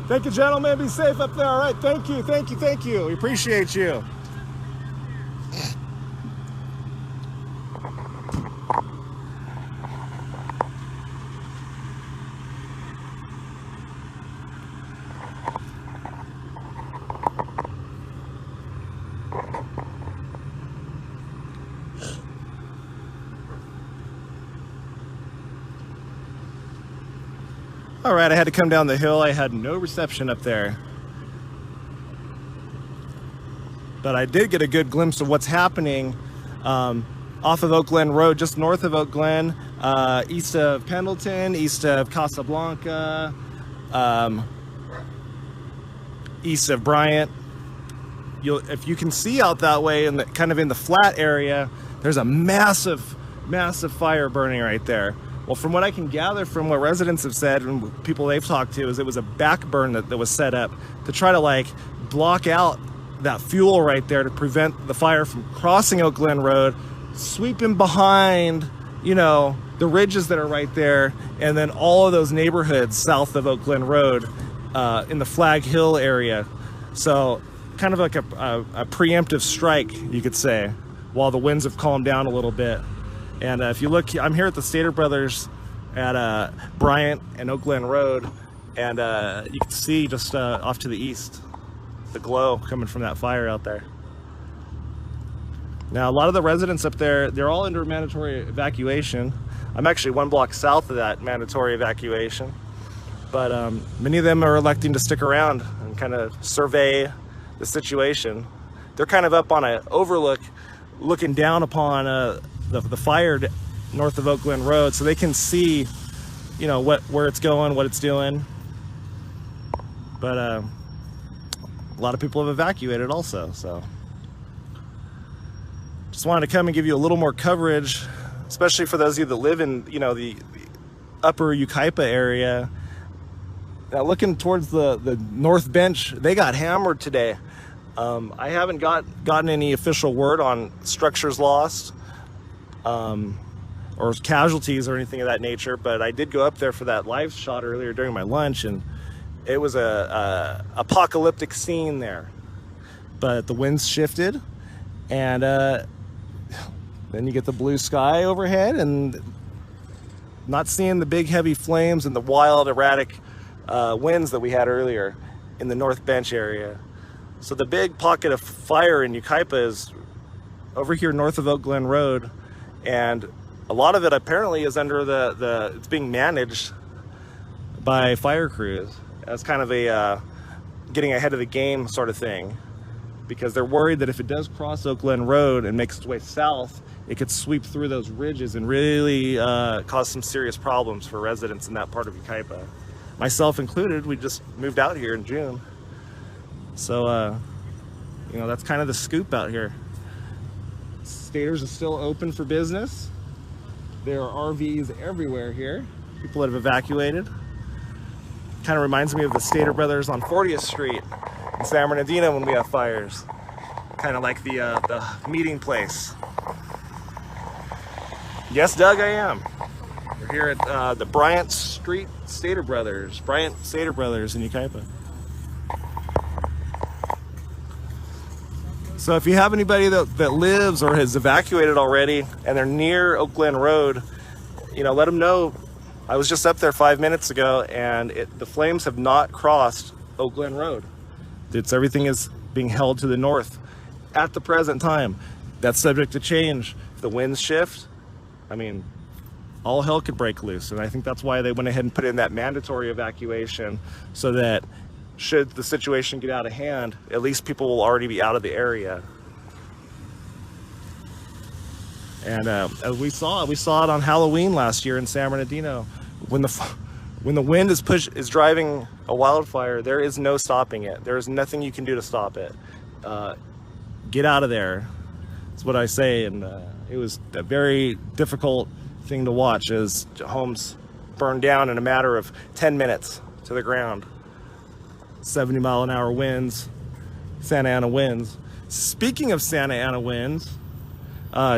Thank you, gentlemen. Be safe up there. All right. Thank you. Thank you. Thank you. We appreciate you. All right, I had to come down the hill. I had no reception up there. But I did get a good glimpse of what's happening off of Oak Glen Road, just north of Oak Glen, east of Pendleton, east of Casablanca, east of Bryant. If you can see out that way, in the kind of in the flat area, there's a massive, massive fire burning right there. Well, from what I can gather from what residents have said and people they've talked to, is it was a back burn that was set up to try to like block out that fuel right there to prevent the fire from crossing Oak Glen Road, sweeping behind, you know, the ridges that are right there, and then all of those neighborhoods south of Oak Glen Road in the Flag Hill area. So kind of like a preemptive strike, you could say, while the winds have calmed down a little bit. And if you look, I'm here at the Stater Brothers at Bryant and Oak Glen Road, and you can see just off to the east the glow coming from that fire out there. Now, a lot of the residents up there, they're all under mandatory evacuation. I'm actually 1 block south of that mandatory evacuation, but many of them are electing to stick around and kind of survey the situation. They're kind of up on an overlook, looking down upon the fire north of Oak Glen Road, so they can see, you know, where it's going, what it's doing. But a lot of people have evacuated also, so just wanted to come and give you a little more coverage, especially for those of you that live in, you know, the upper Yucaipa area. Now, looking towards the North Bench, they got hammered today. I haven't gotten any official word on structures lost or casualties or anything of that nature, but I did go up there for that live shot earlier during my lunch, and it was a apocalyptic scene there. But the winds shifted, and then you get the blue sky overhead, and not seeing the big heavy flames and the wild erratic winds that we had earlier in the North Bench area. So the big pocket of fire in Yucaipa is over here north of Oak Glen Road, and a lot of it apparently is under it's being managed by fire crews as kind of a getting ahead of the game sort of thing, because they're worried that if it does cross Oak Glen Road and makes its way south, it could sweep through those ridges and really cause some serious problems for residents in that part of Yucaipa. Myself included, we just moved out here in June. So, you know, that's kind of the scoop out here. Staters is still open for business. There are RVs everywhere here. People that have evacuated. Kind of reminds me of the Stater Brothers on 40th Street in San Bernardino when we have fires. Kind of like the meeting place. Yes, Doug, I am. We're here at the Bryant Street Stater Brothers. Bryant Stater Brothers in Yucaipa. So if you have anybody that lives or has evacuated already and they're near Oak Glen Road, you know, let them know. I was just up there 5 minutes ago, and the flames have not crossed Oak Glen Road. Everything is being held to the north at the present time. That's subject to change. If the winds shift, I mean, all hell could break loose. And I think that's why they went ahead and put in that mandatory evacuation, so that should the situation get out of hand, at least people will already be out of the area. And as we saw it on Halloween last year in San Bernardino. When the wind is driving a wildfire, there is no stopping it. There is nothing you can do to stop it. Get out of there. That's what I say. And it was a very difficult thing to watch as homes burned down in a matter of 10 minutes to the ground. 70-mile-an-hour winds, Santa Ana winds. Speaking of Santa Ana winds,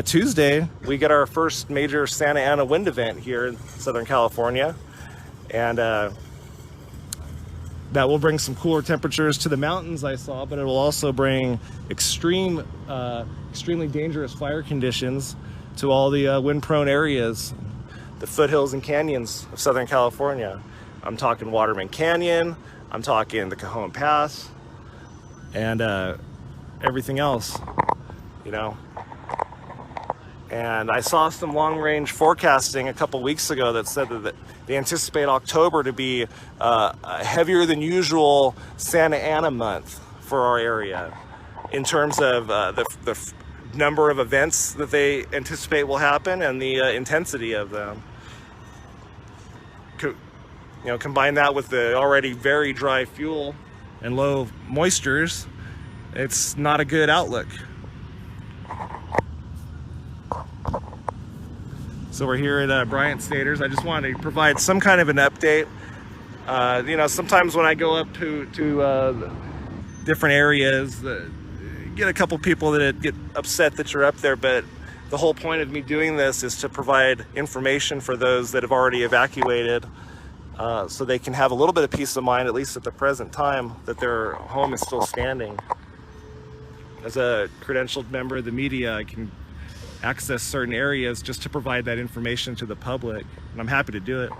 Tuesday we get our first major Santa Ana wind event here in Southern California, and That will bring some cooler temperatures to the mountains, I saw, but it will also bring extremely dangerous fire conditions to all the wind-prone areas, the foothills and canyons of Southern California. I'm talking Waterman Canyon, I'm talking the Cajon Pass, and everything else, you know. And I saw some long-range forecasting a couple weeks ago that said that they anticipate October to be a heavier than usual Santa Ana month for our area in terms of the number of events that they anticipate will happen and the intensity of them. You know, combine that with the already very dry fuel and low moistures, it's not a good outlook. So we're here at Bryant Staters. I just wanted to provide some kind of an update. You know, sometimes when I go up to different areas, get a couple people that get upset that you're up there, but the whole point of me doing this is to provide information for those that have already evacuated, so they can have a little bit of peace of mind, at least at the present time, that their home is still standing. As a credentialed member of the media, I can access certain areas just to provide that information to the public, and I'm happy to do it.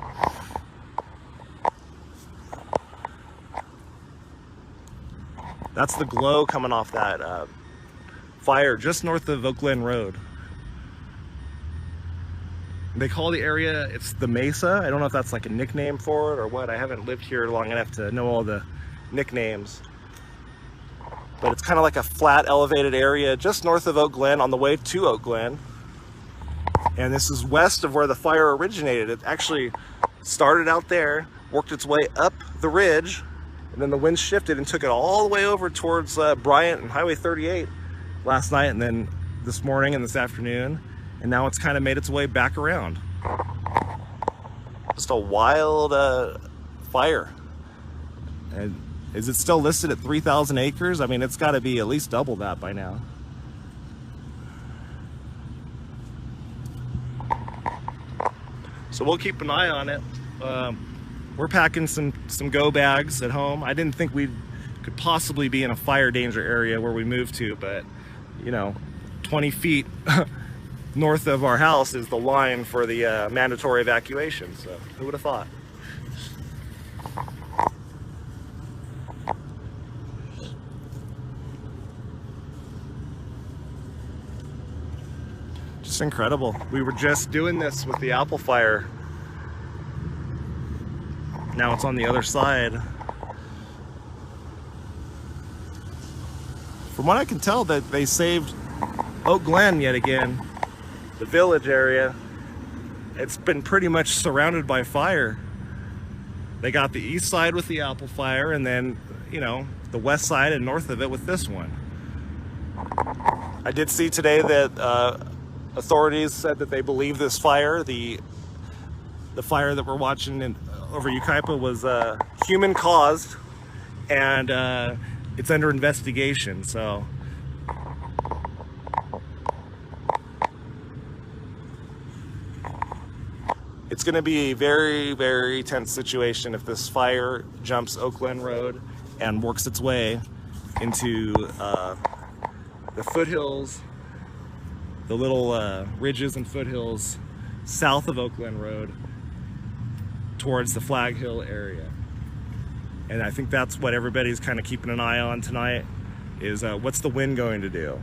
That's the glow coming off that fire just north of Oak Glen Road. They call the area, it's the Mesa. I don't know if that's like a nickname for it or what. I haven't lived here long enough to know all the nicknames. But it's kind of like a flat, elevated area just north of Oak Glen on the way to Oak Glen. And this is west of where the fire originated. It actually started out there, worked its way up the ridge, and then the wind shifted and took it all the way over towards Bryant and Highway 38 last night, and then this morning and this afternoon. And now it's kind of made its way back around. Just a wild fire. And is it still listed at 3,000 acres? I mean, it's got to be at least double that by now. So we'll keep an eye on it. We're packing some go bags at home. I didn't think we could possibly be in a fire danger area where we moved to, but you know, 20 feet north of our house is the line for the mandatory evacuation. So who would have thought? Just incredible. We were just doing this with the apple fire. Now it's on the other side. From what I can tell, that they saved Oak Glen yet again, the village area. It's been pretty much surrounded by fire. They got the east side with the apple fire, and then, you know, the west side and north of it with this one. I did see today that authorities said that they believe this fire, the fire that we're watching over Yucaipa, was human caused, and it's under investigation. So it's going to be a very, very tense situation if this fire jumps Oak Glen Road and works its way into the foothills, the little ridges and foothills south of Oak Glen Road towards the Flag Hill area. And I think that's what everybody's kind of keeping an eye on tonight, is what's the wind going to do?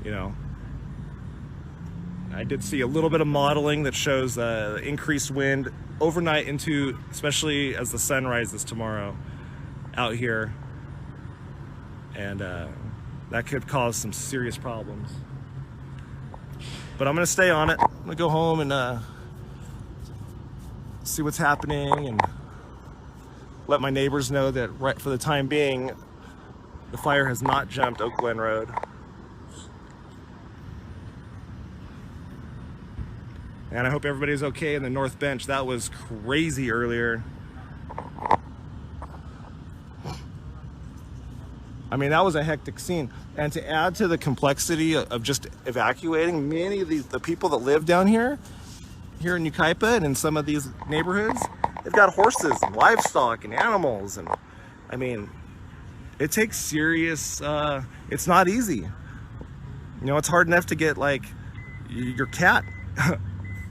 You know, I did see a little bit of modeling that shows increased wind overnight into, especially as the sun rises tomorrow out here. And that could cause some serious problems. But I'm gonna stay on it. I'm gonna go home and see what's happening and let my neighbors know that right for the time being, the fire has not jumped Oak Glen Road. And I hope everybody's okay in the North Bench. That was crazy earlier. I mean, that was a hectic scene. And to add to the complexity of just evacuating, many of the people that live down here in Yucaipa and in some of these neighborhoods, they've got horses and livestock and animals, and I mean, it takes serious, it's not easy. You know, it's hard enough to get like your cat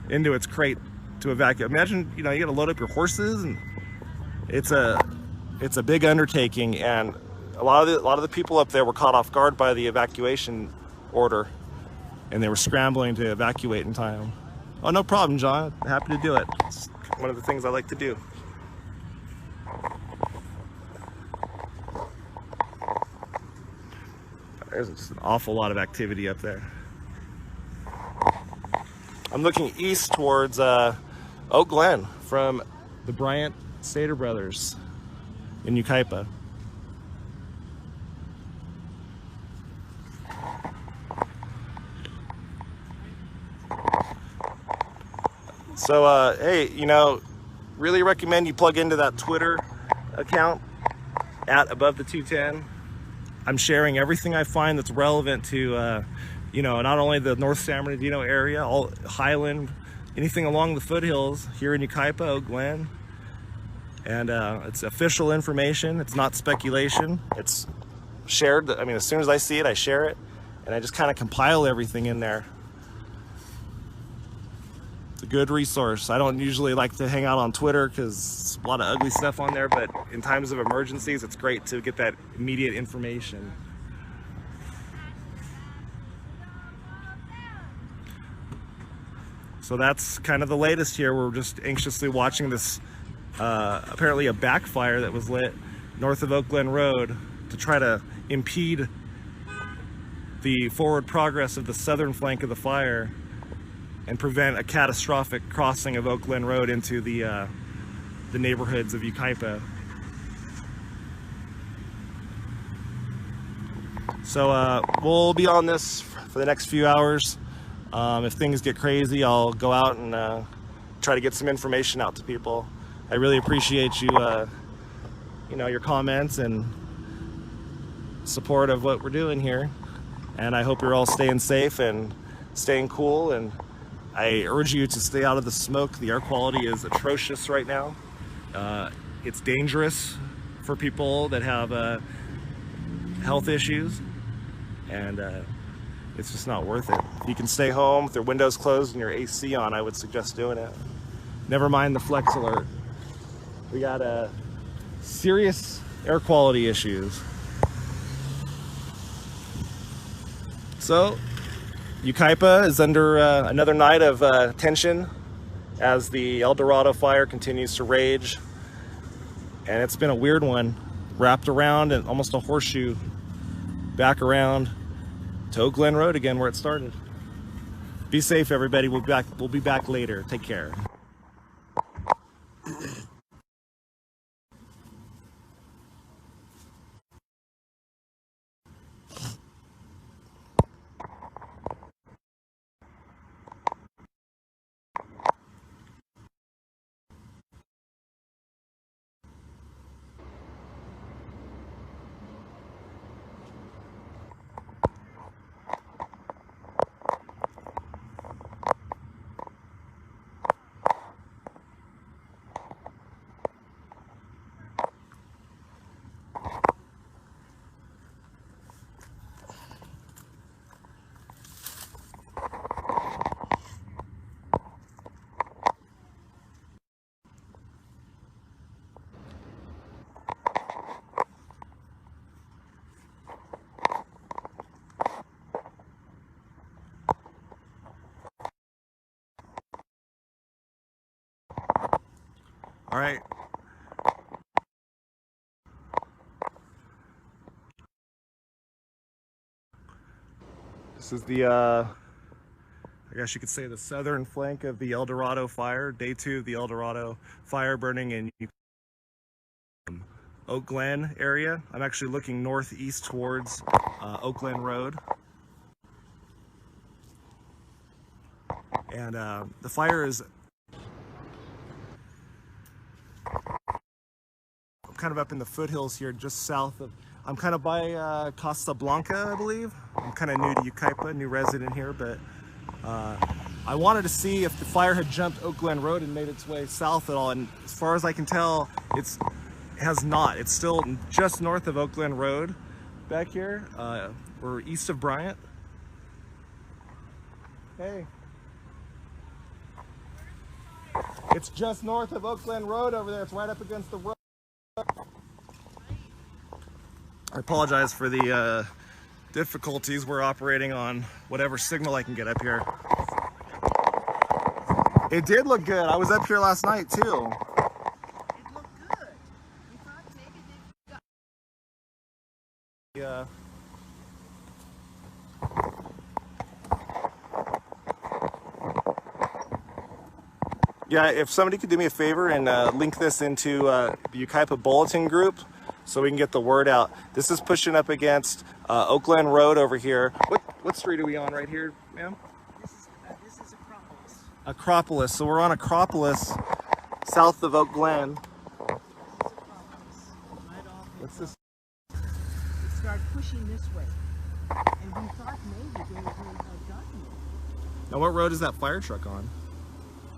into its crate to evacuate. Imagine, you know, you gotta load up your horses, and it's a big undertaking, and a lot of the people up there were caught off guard by the evacuation order, and they were scrambling to evacuate in time. Oh, no problem, John. Happy to do it. It's one of the things I like to do. There's just an awful lot of activity up there. I'm looking east towards Oak Glen from the Bryant Stater Brothers in Yucaipa. So, hey, you know, really recommend you plug into that Twitter account at Above the 210. I'm sharing everything I find that's relevant to, you know, not only the North San Bernardino area, all Highland, anything along the foothills here in Yucaipa, Oak Glen. And it's official information. It's not speculation. It's shared. I mean, as soon as I see it, I share it, and I just kind of compile everything in there. A good resource. I don't usually like to hang out on Twitter because a lot of ugly stuff on there, but in times of emergencies, it's great to get that immediate information. So that's kind of the latest here. We're just anxiously watching this, apparently a backfire that was lit north of Oak Glen Road to try to impede the forward progress of the southern flank of the fire and prevent a catastrophic crossing of Oak Glen Road into the neighborhoods of Yucaipa. So we'll be on this for the next few hours. If things get crazy, I'll go out and try to get some information out to people. I really appreciate you, you know, your comments and support of what we're doing here. And I hope you're all staying safe and staying cool, and I urge you to stay out of the smoke. The air quality is atrocious right now. It's dangerous for people that have health issues, and it's just not worth it. If you can stay home with your windows closed and your AC on, I would suggest doing it. Never mind the flex alert. We got serious air quality issues. So, Yucaipa is under another night of tension as the El Dorado fire continues to rage, and it's been a weird one, wrapped around and almost a horseshoe back around to Oak Glen Road again, where it started. Be safe, everybody. We'll be back later. Take care. All right. This is the, I guess you could say, the southern flank of the El Dorado fire. Day 2 of the El Dorado fire burning in Oak Glen area. I'm actually looking northeast towards Oak Glen Road. And the fire is kind of up in the foothills here, just south of, I'm kind of by Costa Blanca, I believe. I'm kind of new to Yucaipa, new resident here, but I wanted to see if the fire had jumped Oak Glen Road and made its way south at all, and as far as I can tell, it has not. It's still just north of Oak Glen Road back here. We're east of Bryant. Hey. It's just north of Oak Glen Road over there. It's right up against the road. I apologize for the difficulties. We're operating on whatever signal I can get up here. It did look good. I was up here last night too. It looked good. We thought maybe they got... Yeah. Yeah, if somebody could do me a favor and link this into the Yucaipa bulletin group so we can get the word out. This is pushing up against Oak Glen Road over here. What street are we on right here, ma'am? This is Acropolis. Acropolis. So we're on Acropolis, south of Oak Glen. Acropolis. Right off. What's this? It started pushing this way. And we thought maybe they had gotten it. Now, what road is that fire truck on?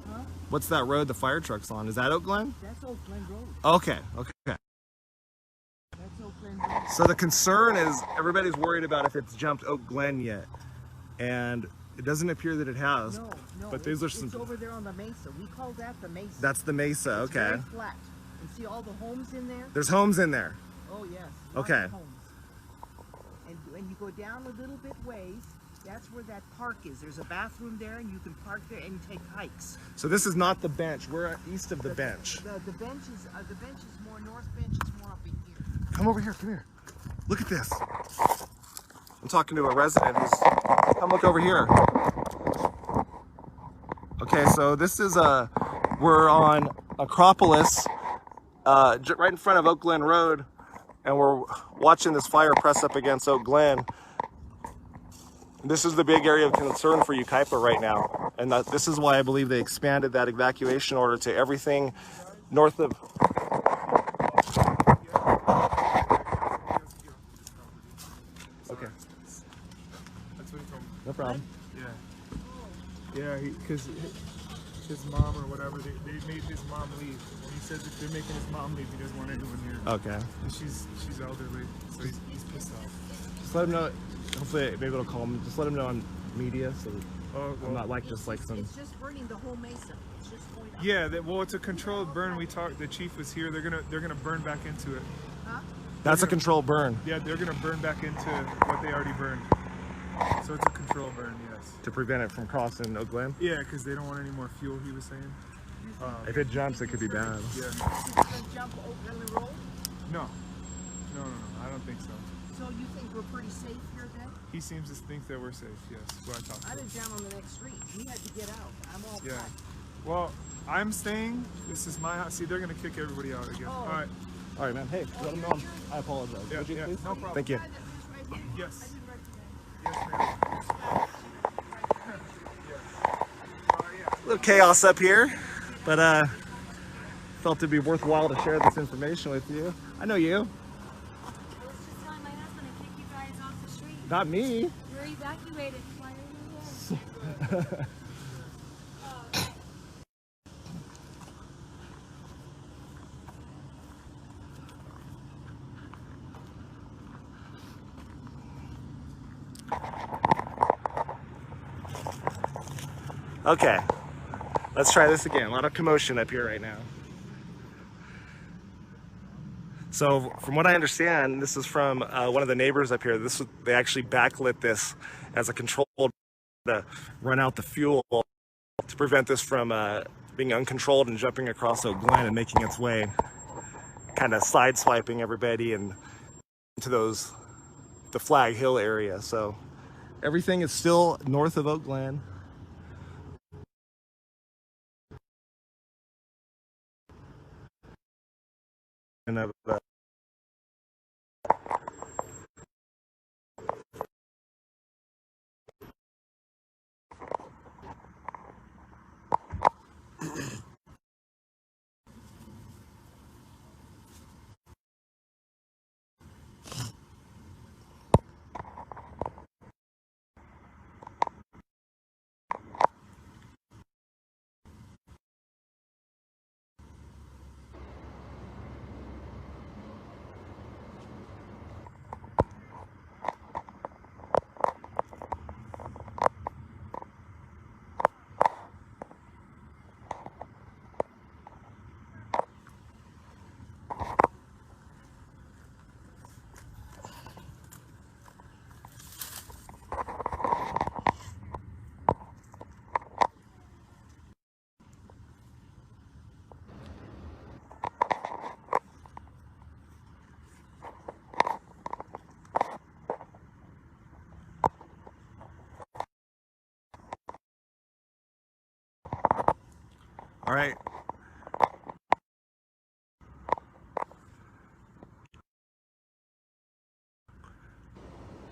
Huh? What's that road the fire truck's on? Is that Oak Glen? That's Oak Glen Road. Okay. That's Oak Glen Road. So the concern is everybody's worried about if it's jumped Oak Glen yet. And it doesn't appear that it has. No. But these are some... It's over there on the mesa. We call that the mesa. That's the mesa, It's okay. very flat. And see all the homes in there? There's homes in there. Oh, yes. Lots Okay. of homes. And when you go down a little bit ways, that's where that park is. There's a bathroom there, and you can park there and take hikes. So this is not the bench. We're east of the bench. The bench is more north bench is more up in here. Come over here. Come here. Look at this. I'm talking to a resident who's... Come look over here. Okay, so this is we're on Acropolis, right in front of Oak Glen Road, and we're watching this fire press up against Oak Glen. This is the big area of concern for Yucaipa right now, and this is why I believe they expanded that evacuation order to everything north of... Okay. That's what he told me. No problem. Yeah, because his mom or whatever, they made his mom leave. And he says if they're making his mom leave, he doesn't want anyone here. Okay. And she's elderly, so he's pissed off. Just let him know. Hopefully, maybe it'll call him. Just let him know on media, so I'm not like It's some. It's just burning the whole mesa. It's just going up. Yeah, well, it's a controlled burn. We talked. The chief was here. They're gonna burn back into it. Huh? That's a controlled burn Yeah, they're gonna burn back into what they already burned. So it's a controlled burn, yes. to prevent it from crossing Oak Glen. Yeah, because they don't want any more fuel. He was saying. If it jumps, it could be bad. Yeah. Is it going to jump Oak Glen Road? No. I don't think so. So you think we're pretty safe here then? He seems to think that we're safe. Yes. What I talked to I him. live down on the next street. We had to get out. I'm all Yeah. packed. Well, I'm staying. This is my house. See, they're gonna kick everybody out again. Oh. All right. All right, man. Hey, let him know. I apologize. Yeah, Would you yeah, please? no problem. Thank you. Guy that lives right here. Yes. I didn't recognize Yes, ma'am. A little chaos up here, but felt it'd be worthwhile to share this information with you. I know you. I was just telling my husband to kick you guys off the street. Not me. You're evacuated. Why are you here? Okay, let's try this again. A lot of commotion up here right now. So from what I understand, this is from one of the neighbors up here. They actually backlit this as a controlled to run out the fuel to prevent this from being uncontrolled and jumping across Oak Glen and making its way, kind of sideswiping everybody and into the Flag Hill area. So everything is still north of Oak Glen. And right.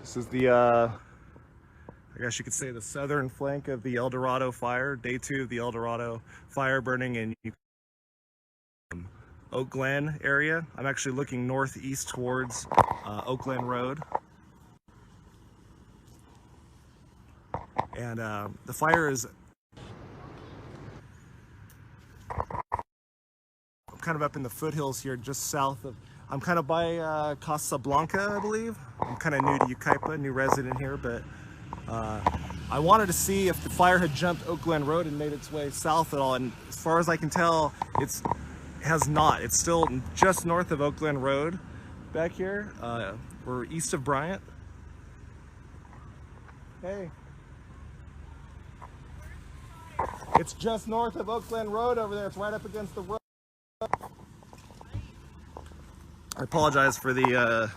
This is the, I guess you could say the southern flank of the El Dorado fire, day 2 of the El Dorado fire burning in Oak Glen area. I'm actually looking northeast towards Oak Glen Road. And the fire is kind of up in the foothills here, just south of, I'm kind of by Casa Blanca, I believe. I'm kind of new to Yucaipa, new resident here, but I wanted to see if the fire had jumped Oak Glen Road and made its way south at all, and as far as I can tell, it has not. It's still just north of Oak Glen Road back here. We're east of Bryant. Hey. It's just north of Oak Glen Road over there. It's right up against the road. I apologize for the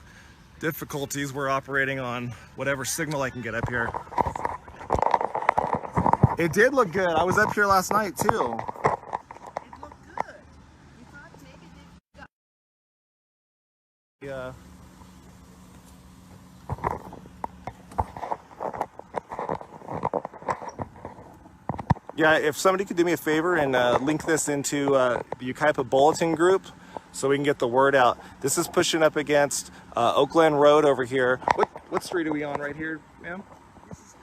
difficulties. We're operating on whatever signal I can get up here. It did look good. I was up here last night too. It looked good. You thought take it, Yeah. Yeah, if somebody could do me a favor and link this into the Yucaipa bulletin group so we can get the word out. This is pushing up against Oak Glen Road over here. What street are we on right here, ma'am? This is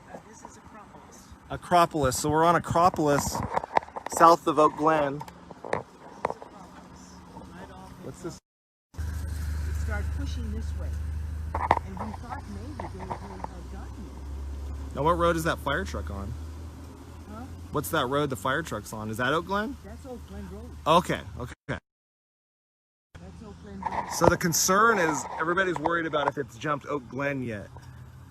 Acropolis. Acropolis. So we're on Acropolis, south of Oak Glen. Acropolis. Right off. What's this? It started pushing this way. And we thought maybe they would have gotten it. Now what road is that fire truck on? Huh? What's that road the fire truck's on? Is that Oak Glen? That's Oak Glen Road. Okay. That's Oak Glen Road. So the concern is everybody's worried about if it's jumped Oak Glen yet.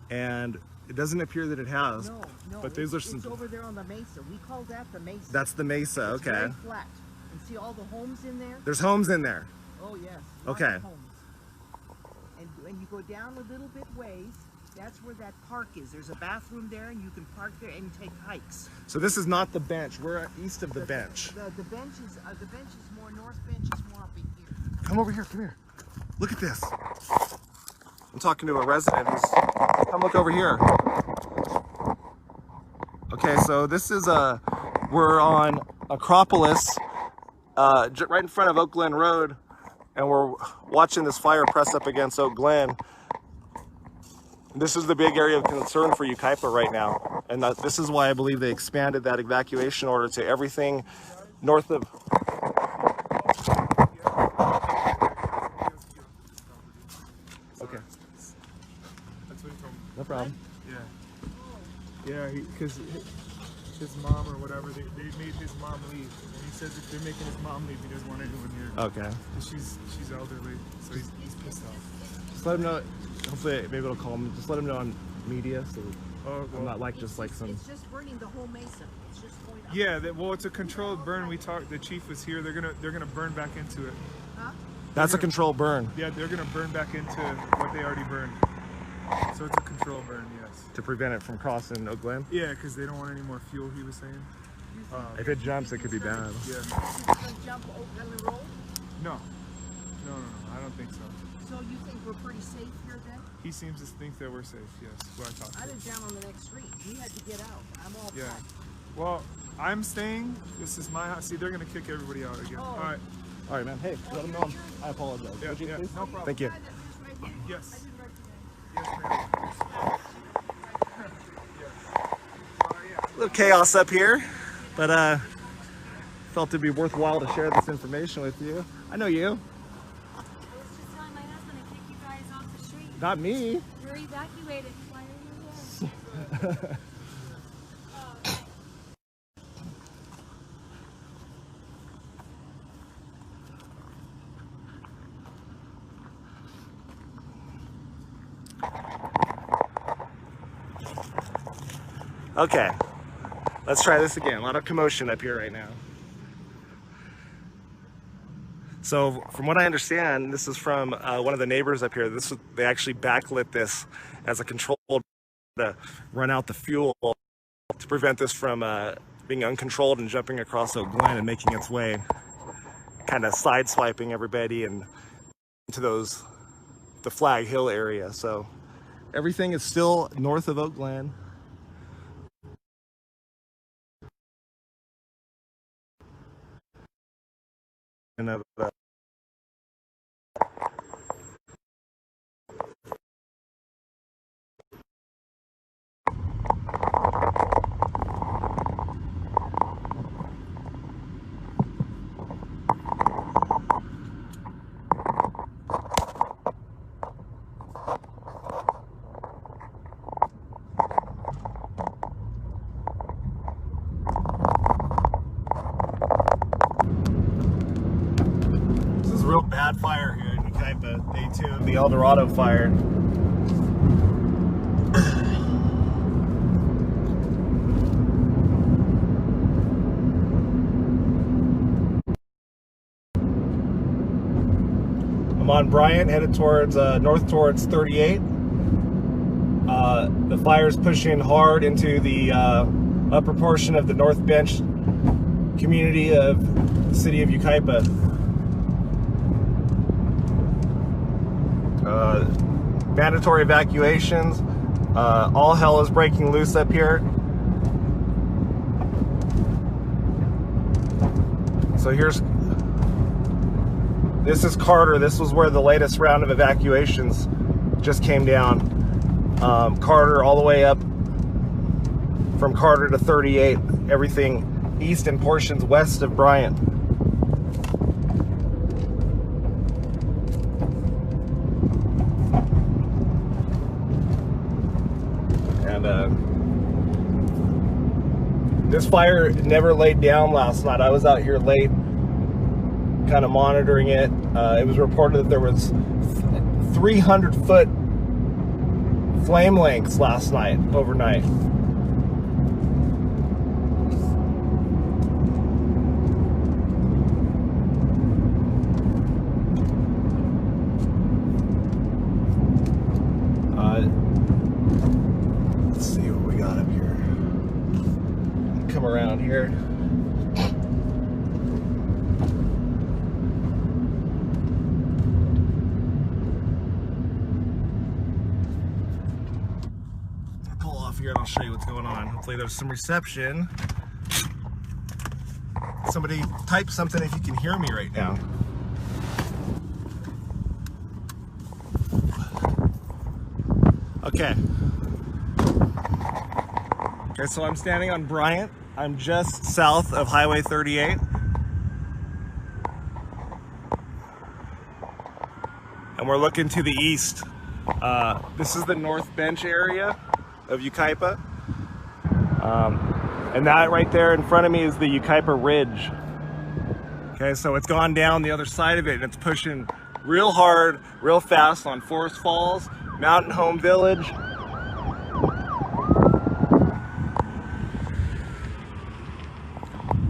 And it doesn't appear that it has. No, But these are it's some... over there on the mesa. We call that the mesa. That's the mesa, It's okay. very flat. And see all the homes in there? There's homes in there. Oh yes. Lots Okay. of homes. And when you go down a little bit ways, that's where that park is. There's a bathroom there, and you can park there and take hikes. So this is not the bench. We're east of the bench. The bench is more north bench is more up in here. Come over here. Come here. Look at this. I'm talking to a resident who's... Come look over here. Okay, so this is we're on Acropolis, right in front of Oak Glen Road, and we're watching this fire press up against Oak Glen. This is the big area of concern for Yucaipa right now, and this is why I believe they expanded that evacuation order to everything north of... Okay, That's what he told me. no problem. Yeah, because his mom or whatever, they made his mom leave. And he says if they're making his mom leave, he doesn't want anyone here. Okay. And she's elderly, so he's pissed off. Just let him know. Hopefully, maybe it'll call him. Just let him know on media, so Oh, I'm not like just like some. It's just burning the whole mesa. It's just going up. Yeah, well, it's a controlled burn. We talked. The chief was here. They're gonna burn back into it. Huh? That's a controlled burn Yeah, they're gonna burn back into what they already burned. So it's a controlled burn, yes. to prevent it from crossing Oak Glen. Yeah, because they don't want any more fuel. He was saying. If it jumps, it could be bad. Yeah. Is it gonna jump Oak Glen Road? No. I don't think so. So you think we're pretty safe here then? He seems to think that we're safe. Yes. What I talked I to. live down on the next street. We had to get out. I'm all Yeah. packed. Well, I'm staying. This is my house. See, they're gonna kick everybody out again. Oh. All right. All right, man. Hey, let him know. I apologize. Yeah, Would you yeah, please? no problem. Thank you. Yes. Yes, ma'am. A little chaos up here, but felt it'd be worthwhile to share this information with you. I know you. I was just telling my husband to kick you guys off the street. Not me. We're evacuated. Why are you here? Okay, let's try this again. A lot of commotion up here right now. So from what I understand, this is from one of the neighbors up here. They actually backlit this as a controlled to run out the fuel to prevent this from being uncontrolled and jumping across Oak Glen and making its way, kind of sideswiping everybody and into the Flag Hill area. So everything is still north of Oak Glen. And real bad fire here in Yucaipa, day 2 of the Dorado fire. I'm on Bryant, headed towards north towards 38. The fire's pushing hard into the upper portion of the North Bench community of the city of Yucaipa. Mandatory evacuations. All hell is breaking loose up here. So this is Carter. This was where the latest round of evacuations just came down. Carter all the way up from Carter to 38. Everything east and portions west of Bryant. This fire never laid down last night. I was out here late, kind of monitoring it. It was reported that there was 300-foot flame lengths last night, overnight. Let's see what we got up here. Come around here. I'll pull off here and I'll show you what's going on. Hopefully there's some reception. Somebody type something if you can hear me right now. Okay. Okay, so I'm standing on Bryant. I'm just south of Highway 38. And we're looking to the east. This is the North Bench area of Yucaipa. And that right there in front of me is the Yucaipa Ridge. Okay, so it's gone down the other side of it and it's pushing real hard, real fast on Forest Falls, Mountain Home Village.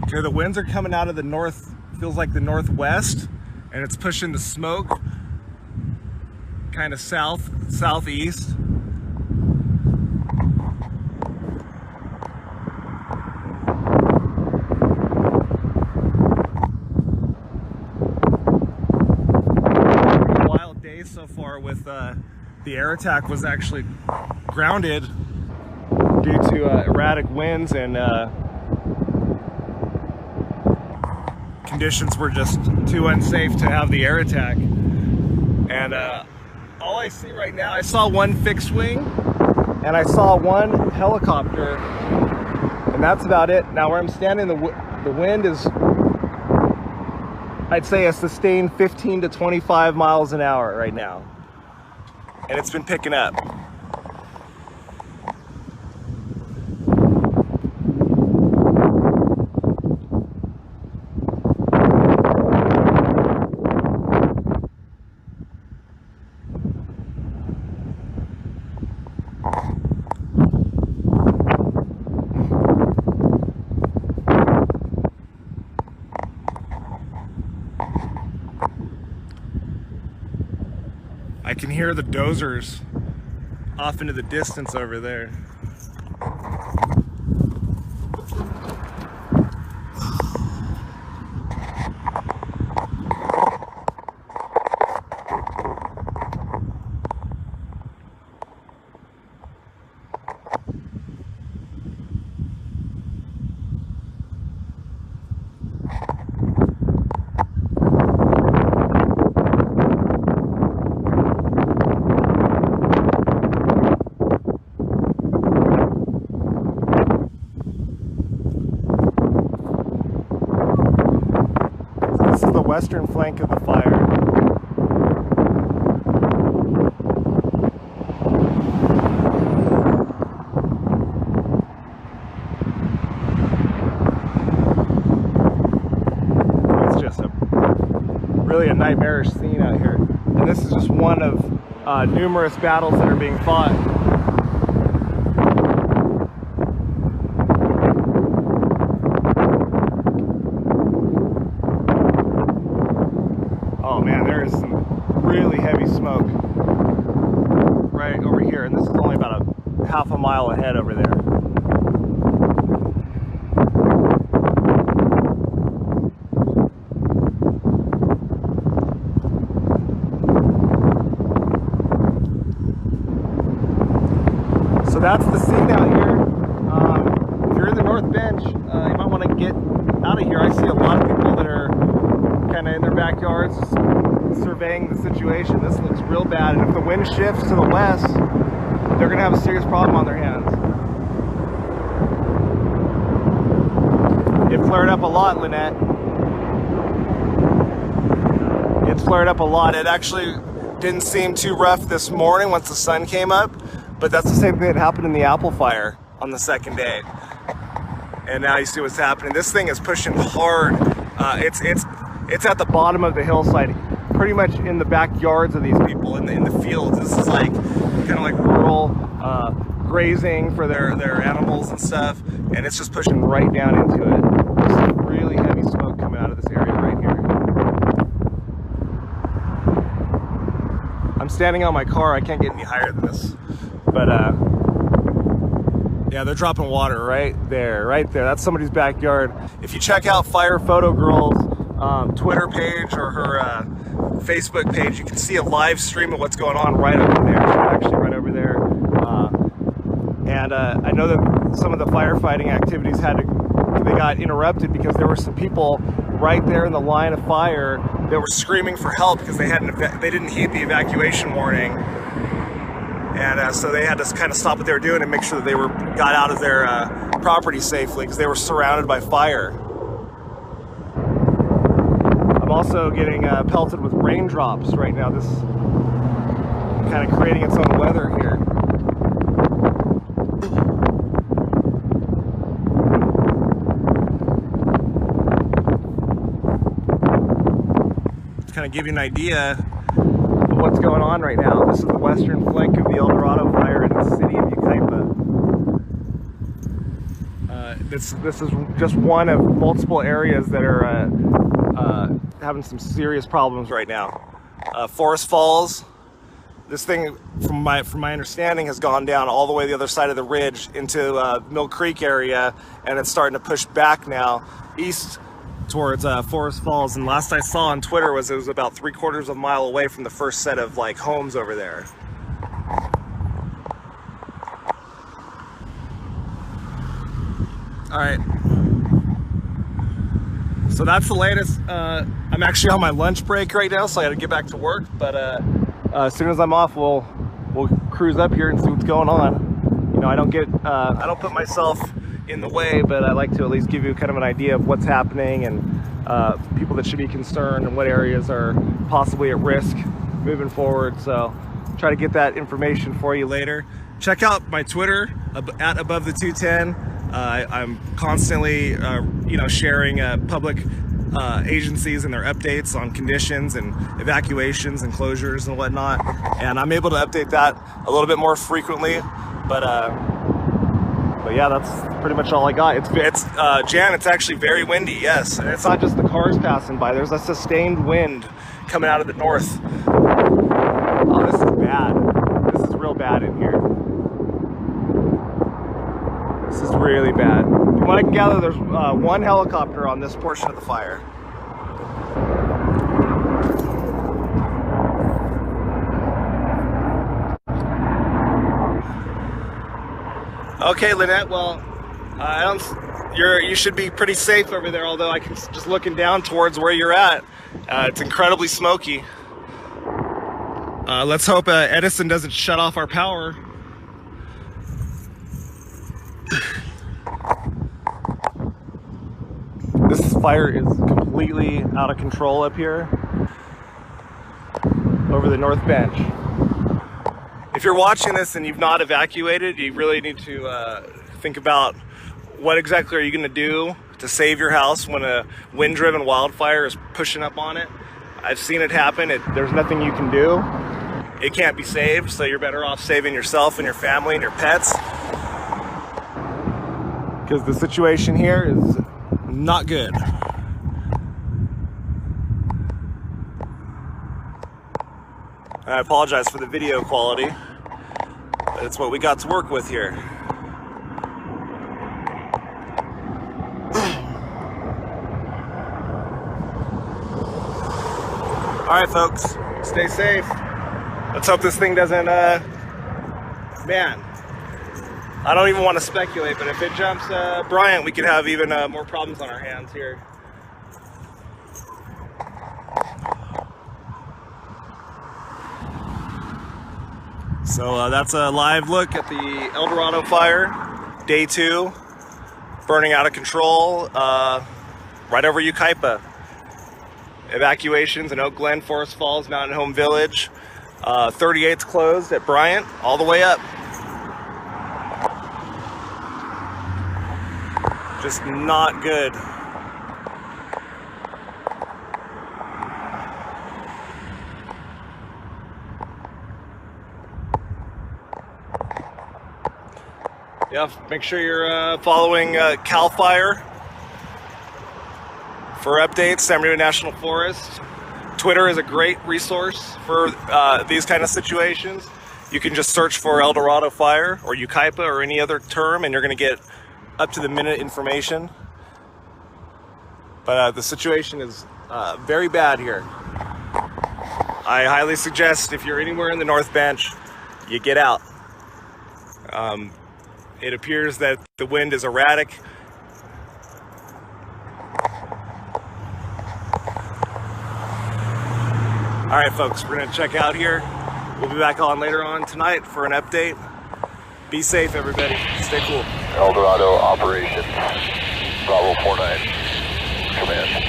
Okay, the winds are coming out of the north, feels like the northwest, and it's pushing the smoke kind of southeast. Wild day so far with the air attack was actually grounded due to erratic winds and conditions were just too unsafe to have the air attack. And all I see right now, I saw one fixed wing and I saw one helicopter, and that's about it. Now where I'm standing, the wind is, I'd say, a sustained 15 to 25 miles an hour right now, and it's been picking up. I can hear the dozers off into the distance over there. the western flank of the fire. It's just really a nightmarish scene out here. And this is just one of numerous battles that are being fought. Oh man, there is some really heavy smoke right over here, and this is only about a half a mile ahead over there. So that's the scene out here. If you're in the North Bench, you might want to get out of here. I see a lot of people that are kind of in their backyards surveying the situation. This looks real bad, and if the wind shifts to the west, they're going to have a serious problem on their hands. It flared up a lot, Lynette. It flared up a lot. It actually didn't seem too rough this morning once the sun came up. But that's the same thing that happened in the apple fire on the second day. And now you see what's happening. This thing is pushing hard. It's at the bottom of the hillside, pretty much in the backyards of these people, in the fields. This is like kind of like rural grazing for their animals and stuff. And it's just pushing right down into it. There's some really heavy smoke coming out of this area right here. I'm standing on my car. I can't get any higher than this. But yeah, they're dropping water right there, right there. That's somebody's backyard. If you check out Fire Photo Girl's Twitter page or her Facebook page, you can see a live stream of what's going on right over there. Actually, right over there. I know that some of the firefighting activities they got interrupted because there were some people right there in the line of fire that were screaming for help because they didn't heed the evacuation warning. And so they had to kind of stop what they were doing and make sure that they got out of their property safely because they were surrounded by fire. I'm also getting pelted with raindrops right now. This is kind of creating its own weather here. To kind of give you an idea what's going on right now. This is the western flank of the Dorado fire in the city of Yucaipa. This is just one of multiple areas that are having some serious problems right now. Forest Falls. This thing, from my understanding, has gone down all the way the other side of the ridge into Mill Creek area, and it's starting to push back now east towards Forest Falls. And last I saw on Twitter it was about 3/4 of a mile away from the first set of like homes over there. All right, so that's the latest. I'm actually on my lunch break right now, so I got to get back to work, but as soon as I'm off, we'll cruise up here and see what's going on. You know, I don't put myself in the way, but I like to at least give you kind of an idea of what's happening and people that should be concerned and what areas are possibly at risk moving forward. So try to get that information for you later. Check out my Twitter at Above the 210. I'm constantly sharing public agencies and their updates on conditions and evacuations and closures and whatnot, and I'm able to update that a little bit more frequently. But yeah, that's pretty much all I got. It's Jan, it's actually very windy, yes. And it's not just the cars passing by. There's a sustained wind coming out of the north. Oh, this is bad. This is real bad in here. This is really bad. From what I can gather, there's one helicopter on this portion of the fire. Okay, Lynette, well, you should be pretty safe over there, although I can just looking down towards where you're at. It's incredibly smoky. Let's hope Edison doesn't shut off our power. This Fire is completely out of control up here over the north bench. If you're watching this and you've not evacuated, you really need to think about what exactly are you going to do to save your house when a wind-driven wildfire is pushing up on it. I've seen it happen. There's nothing you can do. It can't be saved, so you're better off saving yourself and your family and your pets, because the situation here is not good. I apologize for the video quality, but it's what we got to work with here. All right, folks, stay safe. Let's hope this thing doesn't, man, I don't even want to speculate, but if it jumps Bryant, we could have even more problems on our hands here. So that's a live look at the El Dorado fire, day 2, burning out of control, right over Yucaipa. Evacuations in Oak Glen, Forest Falls, Mountain Home Village. 38's closed at Bryant, all the way up. Just not good. Yeah, make sure you're following CAL FIRE for updates, San Bernardino National Forest. Twitter is a great resource for these kind of situations. You can just search for El Dorado Fire or Yucaipa or any other term, and you're going to get up to the minute information. But the situation is very bad here. I highly suggest if you're anywhere in the North Bench, you get out. It appears that the wind is erratic. All right, folks, we're gonna check out here. We'll be back on later on tonight for an update. Be safe, everybody. Stay cool. El Dorado operation, Bravo 49, command.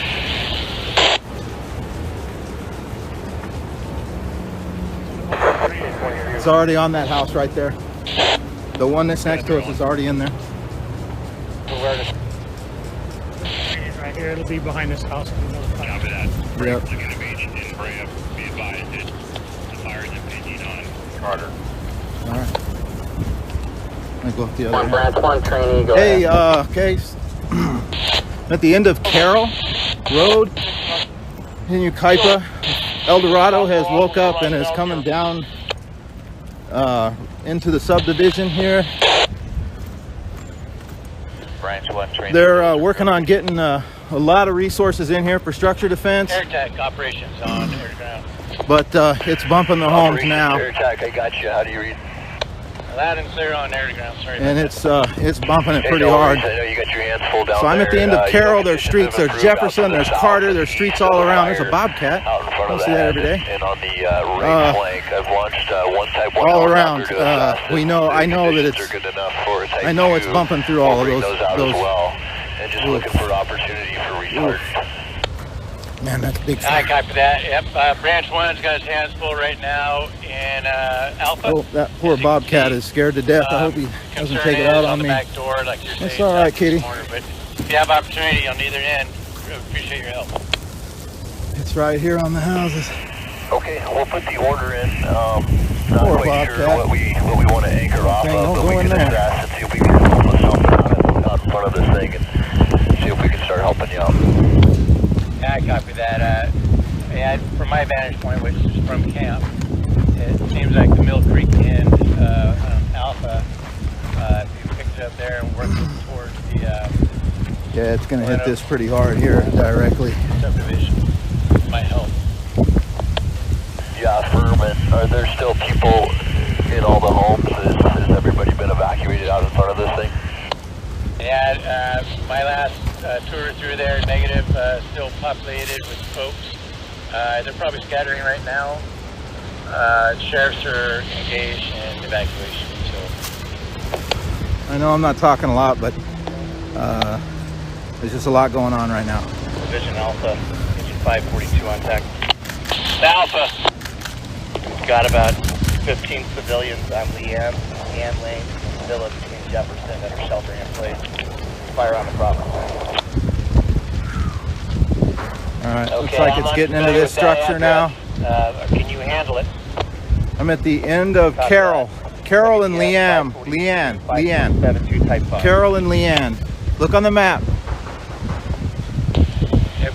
It's already on that house right there. The one that's next to us is already in there. Right here, it'll be behind this house. Copy that. Yep. Looking to be in Brea. Be advised that the fire is impinging on Carter. All right. I'm gonna go up the other One end. branch, one trainee, go Hey, ahead. Case. At the end of Carroll Road in Yucaipa, El Dorado has woke up and is coming down into the subdivision here. Branch one, trainee. They're working on getting a lot of resources in here for structure defense, Air attack operations on air to ground. but it's bumping the homes now. Air attack, I got you. How do you read? Loud and clear on air to ground. Sorry. And it's bumping it Hey, pretty no hard. worries. I know you got your hands full down So I'm at the there. end of You Carroll. got There's conditions streets. There's of approved Jefferson. out to There's the Carter. south. There's streets all around. There's a bobcat. Out in front I of see that every day. And on the right flank, I've launched one type 1 All helicopter around. to assess We if know. the I know that conditions it's. are good enough for a type I know it's 2. bumping through all of We'll those. bring out as well. And just Oof. looking for opportunity for recharge. Man, that's big. I copy that. Yep. Branch one's got his hands full right now in Alpha. Oh, that poor bobcat is scared to death. I hope he doesn't take it out on the me. back door, like you're That's saying, all right, south Kitty. corner, but if you have opportunity on either end, we appreciate your help. It's right here on the houses. Okay, we'll put the order in. Not Poor quite sure bobcat. what we want to anchor off Thing of, don't but go we in can there. assess and see if we can pull something out in front of this thing and see if we can start helping you out. Yeah, I copy that. Yeah, from my vantage point, which is from camp, it seems like the Mill Creek end on Alpha, if you picked it up there and worked it towards the Yeah, it's going to hit this pretty hard here directly. subdivision, might help. Yeah, firm. And are there still people in all the homes? Has everybody been evacuated out in front of this thing? Yeah, my last tour through there, negative, still populated with folks. They're probably scattering right now. Sheriffs are engaged in evacuation. So I know I'm not talking a lot, but there's just a lot going on right now. Vision Alpha, engine 542 on deck. Alpha. We've got about 15 civilians on Leanne, Ann Lane, and Phillips in Jefferson that are sheltering in place. Fire on the property. All right, Okay, looks like it's getting into this structure now. Can you handle it? I'm at the end of Carol. Carol and Leanne. Leanne. Carol and Leanne. Look on the map.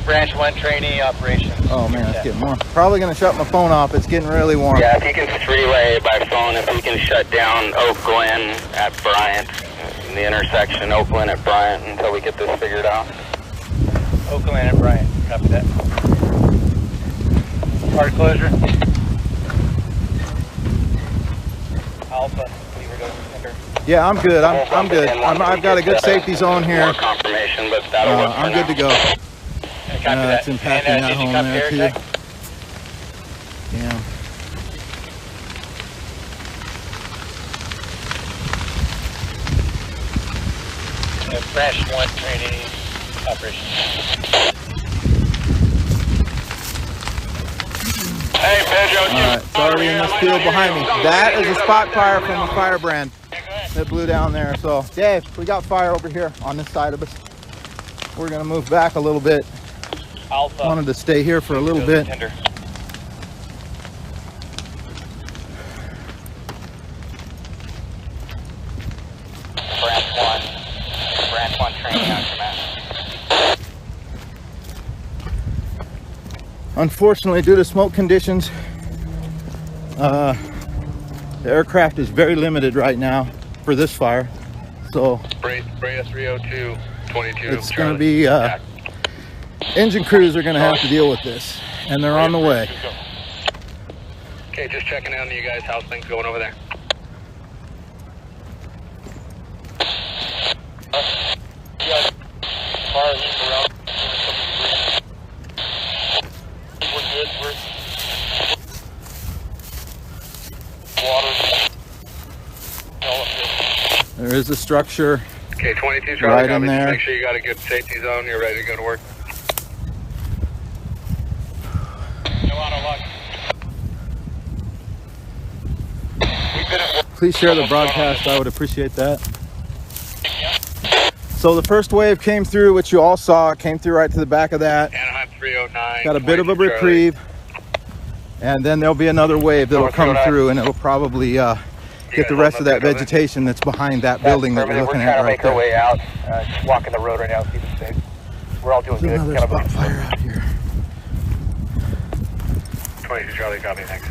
Branch 1 trainee operations. Oh man, it's getting warm. Probably gonna shut my phone off. It's getting really warm. Yeah, if you can relay by phone, if we can shut down Oakland at Bryant, the intersection Oakland at Bryant until we get this figured out. Oakland at Bryant, copy that. Hard closure. Alpha, lever goes center. Yeah, I'm good. I'm good. I've got a good safety zone here. More confirmation, but that'll work for I'm good to go. Copy that. It's impacting that home there too. Check? Yeah. Branch 1 trainee operations. Hey, Pedro. All right, it's already in this field behind me. That is a spot fire from a firebrand that blew down there. So, Dave, we got fire over here on this side of us. We're gonna move back a little bit. Alpha. Wanted to stay here for a little bit. Tender. Branch 1 training on command. Unfortunately, due to smoke conditions, the aircraft is very limited right now for this fire. So Brea 302, 22. it's going to be, engine crews are going to have to deal with this, and they're on the way. Okay, just checking in on you guys. How's things going over there? Fire leak around. We're good. We're water. There is a structure Okay, 22 Charlie, right in copy. Just there. make sure you got a good safety zone. You're ready to go to work. No out of luck. Please share the broadcast. I would appreciate that. So the first wave came through, which you all saw. It came through right to the back of that. Anaheim 309. Got a bit of a reprieve. And then there'll be another wave that'll come through, and it'll probably get the rest of that vegetation that's behind that building that we're looking at right We're trying to make our way there. out. Just walking the road right now. See the state. We're all doing There's good. another Kind of spot fire out here. 22 Charlie, copy. Thanks.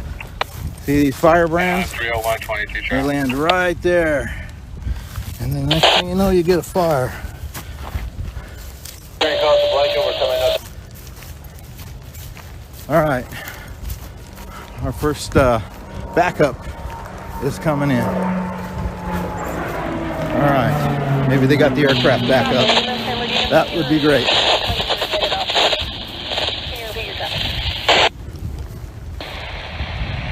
See these firebrands? 301, 22 They Charlie. land right there. And then next thing you know, you get a fire. Very close to Blanco. We're coming up. All right. Our first backup is coming in. All right. Maybe they got the aircraft back up. That would be great.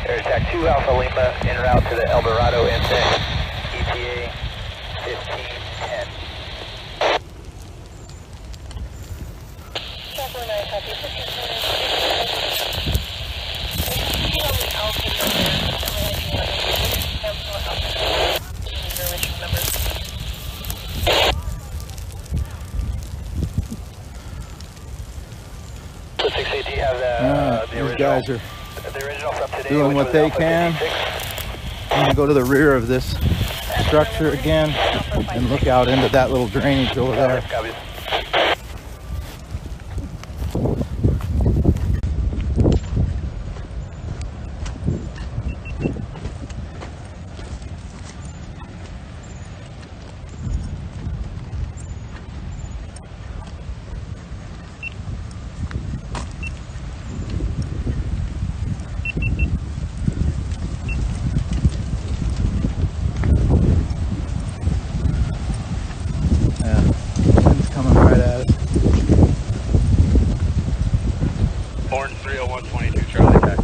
Air Attack 2 Alpha Lima en route to the El Dorado intake. ETA 1510. These guys are The original from today, doing which what was they Alpha can. 56. I'm gonna go to the rear of this structure again and look out into that little drainage over there. Copy. Yeah, wind's coming right at us. Horn 301, 22 Charlie, tech.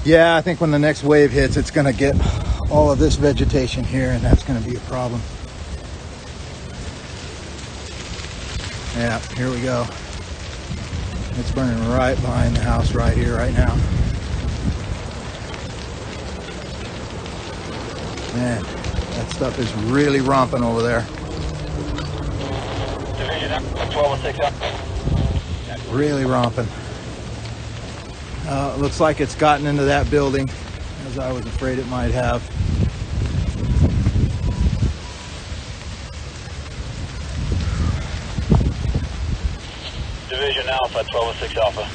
Yeah, I think when the next wave hits, it's gonna get all of this vegetation here, and that's going to be a problem. Yeah, here we go. It's burning right behind the house right here, right now. Man, that stuff is really romping over there. Really romping. It looks like it's gotten into that building, as I was afraid it might have. Division Alpha, 1206 Alpha.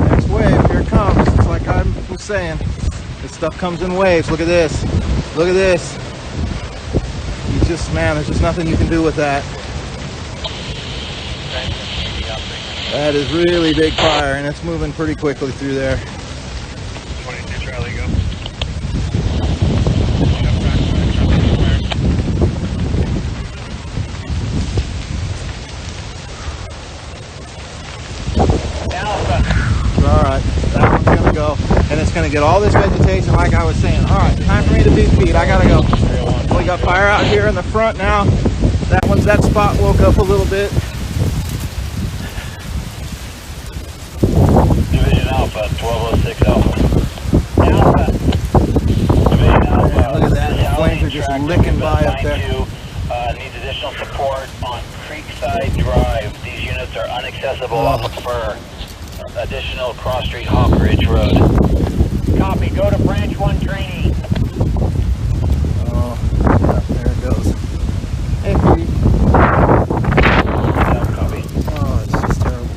Next wave, here it comes. It's like I was saying. This stuff comes in waves. Look at this. Look at this. You just, man, there's just nothing you can do with that. That is really big fire, and it's moving pretty quickly through there. 22 Charlie, go. Alright, that one's gonna go. And it's gonna get all this vegetation like I was saying. Alright, time for me to beat feet. I gotta go. We got fire out here in the front now. That spot woke up a little bit. Division Alpha, 1206 Alpha. Alpha. Division Alpha. Man, look at that. The flames are just licking by up there. Needs additional support on Creekside Drive. These units are inaccessible off of Fur. Additional Cross Street Hawk Ridge Road. Copy. Go to Branch 1 training. Oh, yeah, there it goes. Hey, Pete. Copy. Oh, it's just terrible.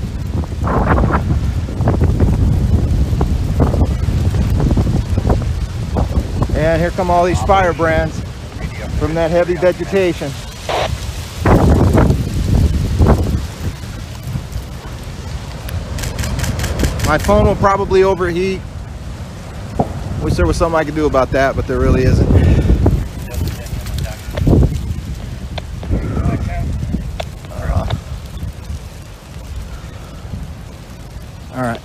And here come all these firebrands from that heavy vegetation. My phone will probably overheat. Wish there was something I could do about that, but there really isn't. All right.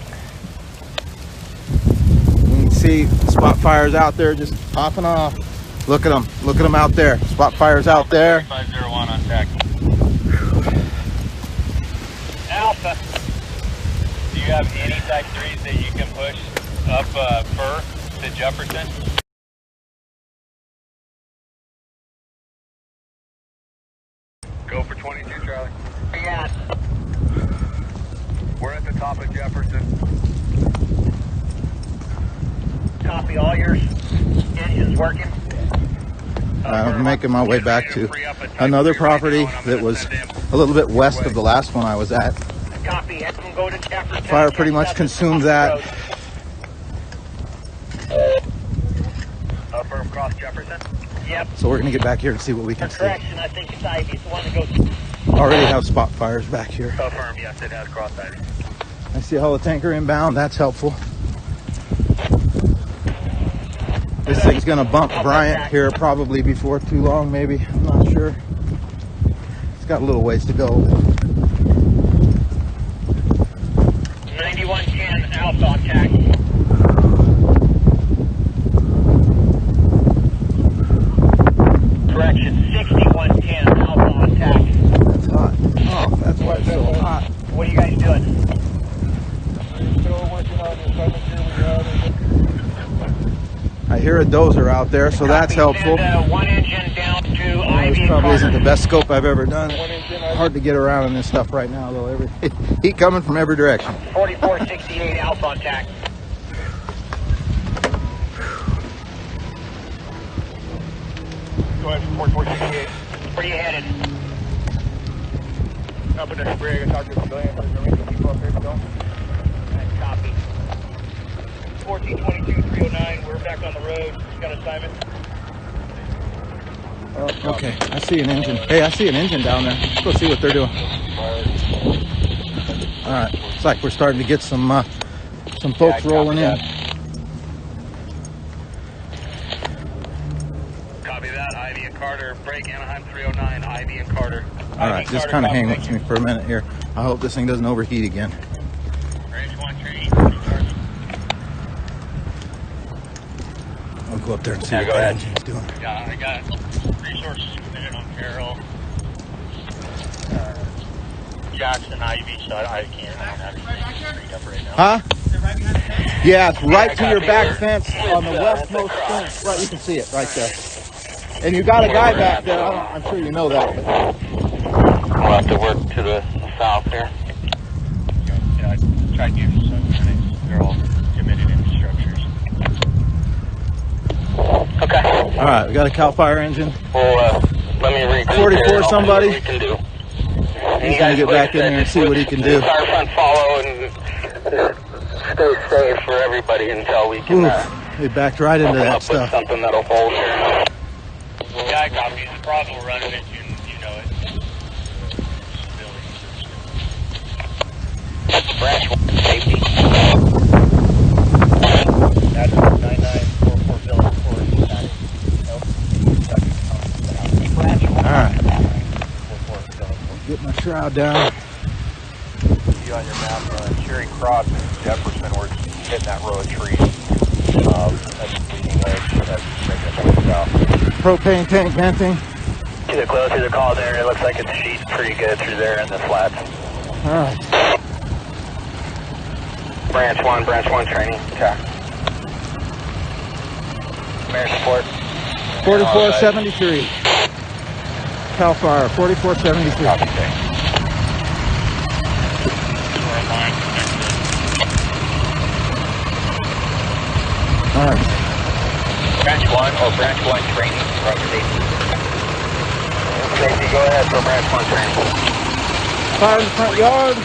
You can see spot fires out there just popping off. Look at them. Look at them out there. Spot fires out there. 501 on deck. Alpha. Do you have any type 3s that you can push up Fur to Jefferson? Go for 22, Charlie. Yeah. We're at the top of Jefferson. Copy, all your engines working. I'm making my way back to another property that was a little bit west of the last one I was at. Copy, have them go to Jefferson. Fire pretty much consumed that. Affirm cross Jefferson. Yep. So we're gonna get back here and see what we can see. Correction, I think it's Ivy. It's the one that goes. Already have spot fires back here. Affirm, yes, it has cross Ivy. I see a hull tanker inbound. That's helpful. This thing's gonna bump Bryant here probably before too long, maybe. I'm not sure. It's got a little ways to go. 9110 Alpha on tack. Correction, 6110 Alpha on tack. That's hot. Oh, that's why it's so hot. What are you guys doing? I hear a dozer out there, so that's helpful. Send, one engine down to Ivy. This probably isn't the best scope I've ever done. Hard to get around in this stuff right now, though. Heat coming from every direction. 4468 Alpha on tack. Go ahead, 4468. Where are you headed? Up in the brig. I talked to the civilian. There's no reason to keep up here, so. Copy. 1422-309. We're back on the road. Got assignment. Okay, I see an engine. Hey, I see an engine down there. Let's go see what they're doing. All right, it's like we're starting to get some folks rolling in. Copy that. Ivy and Carter. Break Anaheim 309. Ivy and Carter. All right, just kind of hang with me for a minute here. I hope this thing doesn't overheat again. Range 1 training. go up there and see Yeah, what go that ahead. engine's doing. Yeah, I got resources committed on Carroll, Jackson, Ivy, so I can't. I don't have anything straight up right now. Huh? Yeah, it's right to your back fence on the westmost fence. Right, you can see it right there. And you got a guy back there. I'm sure you know that. We'll have to work to the south here. Yeah, I tried to give you some warnings. They're all committed infrastructures. Okay. All right, we got a CAL FIRE engine. Well, let me regroup 44 here and I'll see somebody. what we can do. He's gonna get back in there and see what he can do. Fire front follow and stay safe for everybody until we can Oof, they backed right into come that up with stuff. something that'll hold here. Yeah, I copy. The problem we're running into, you know it. Branch 1 safety. That's 9944 Bill All right, get my shroud down. See on your map, Cherry Cross and Jefferson, where it's hitting that row of trees. That's leading edge, so that's making it go south. Propane tank venting. To the close to the call there, it looks like it's sheet pretty good through there in the flats. All right. Branch 1 training. Okay. Mayor support. 4473. CAL FIRE, 4473. Copy, sir. All right. Branch 1 training from safety. Safety, go ahead for branch 1 training. Fire in the front yard.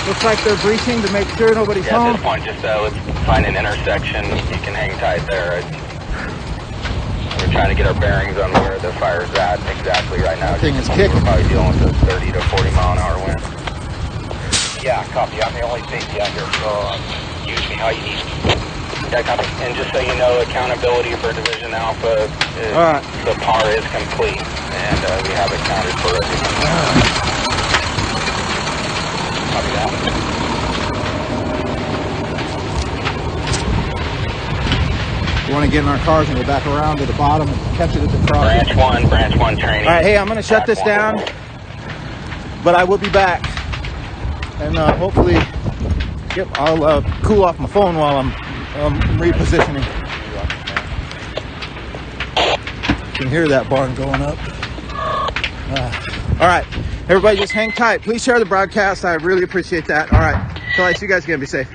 Looks like they're breaching to make sure nobody's Yeah, at home. this point, just let's find an intersection. You can hang tight there. We're trying to get our bearings on where the fire's at exactly right now. Thing is kicking. We're probably dealing with a 30 to 40 mile an hour wind. Yeah, copy. I'm the only safety out here, so use me how you need me. Yeah, copy. And just so you know, accountability for Division Alpha, is, All right. the PAR is complete, and we have accounted for everything. Copy that. We want to get in our cars and go back around to the bottom and catch it at the cross. Branch 1 training. All right, hey, I'm going to shut this down, but I will be back. And hopefully I'll cool off my phone while I'm repositioning. You can hear that barn going up. All right, everybody just hang tight. Please share the broadcast. I really appreciate that. All right, so you guys are going to be safe.